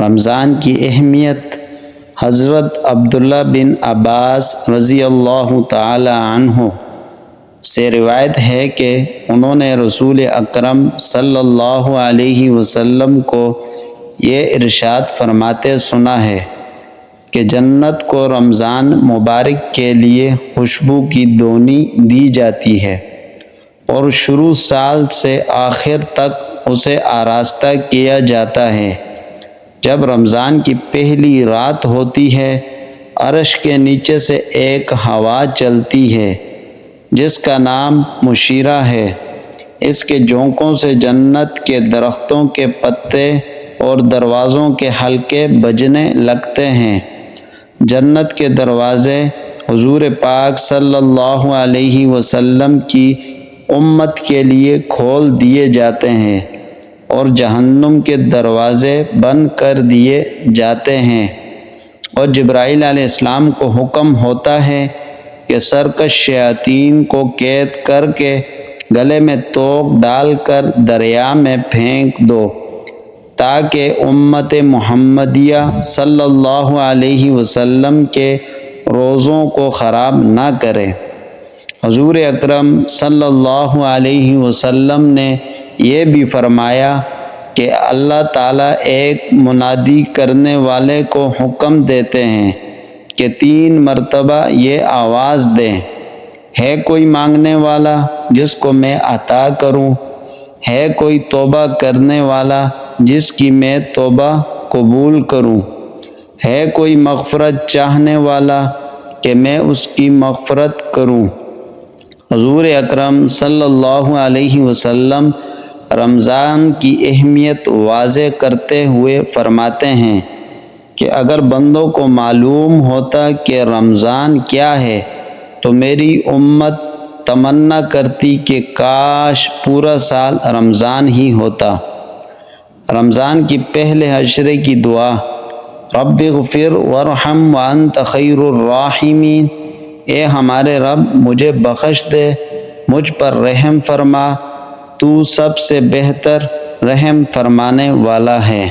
رمضان کی اہمیت حضرت عبداللہ بن عباس رضی اللہ تعالی عنہ سے روایت ہے کہ انہوں نے رسول اکرم صلی اللہ علیہ وسلم کو یہ ارشاد فرماتے سنا ہے کہ جنت کو رمضان مبارک کے لیے خوشبو کی دونی دی جاتی ہے اور شروع سال سے آخر تک اسے آراستہ کیا جاتا ہے۔ جب رمضان کی پہلی رات ہوتی ہے، عرش کے نیچے سے ایک ہوا چلتی ہے جس کا نام مشیرہ ہے۔ اس کے جھونکوں سے جنت کے درختوں کے پتے اور دروازوں کے حلقے بجنے لگتے ہیں۔ جنت کے دروازے حضور پاک صلی اللہ علیہ وسلم کی امت کے لیے کھول دیے جاتے ہیں اور جہنم کے دروازے بند کر دیے جاتے ہیں، اور جبرائیل علیہ السلام کو حکم ہوتا ہے کہ سرکش شیاطین کو قید کر کے گلے میں توق ڈال کر دریا میں پھینک دو تاکہ امت محمدیہ صلی اللہ علیہ وسلم کے روزوں کو خراب نہ کرے۔ حضور اکرم صلی اللہ علیہ وسلم نے یہ بھی فرمایا کہ اللہ تعالیٰ ایک منادی کرنے والے کو حکم دیتے ہیں کہ 3 مرتبہ یہ آواز دیں، ہے کوئی مانگنے والا جس کو میں عطا کروں، ہے کوئی توبہ کرنے والا جس کی میں توبہ قبول کروں، ہے کوئی مغفرت چاہنے والا کہ میں اس کی مغفرت کروں۔ حضور اکرم صلی اللہ علیہ وسلم رمضان کی اہمیت واضح کرتے ہوئے فرماتے ہیں کہ اگر بندوں کو معلوم ہوتا کہ رمضان کیا ہے تو میری امت تمنا کرتی کہ کاش پورا سال رمضان ہی ہوتا۔ رمضان کی پہلے عشرے کی دعا، رب اغفر وارحم وانت خیر الراحمین، اے ہمارے رب مجھے بخش دے، مجھ پر رحم فرما، تو سب سے بہتر رحم فرمانے والا ہے۔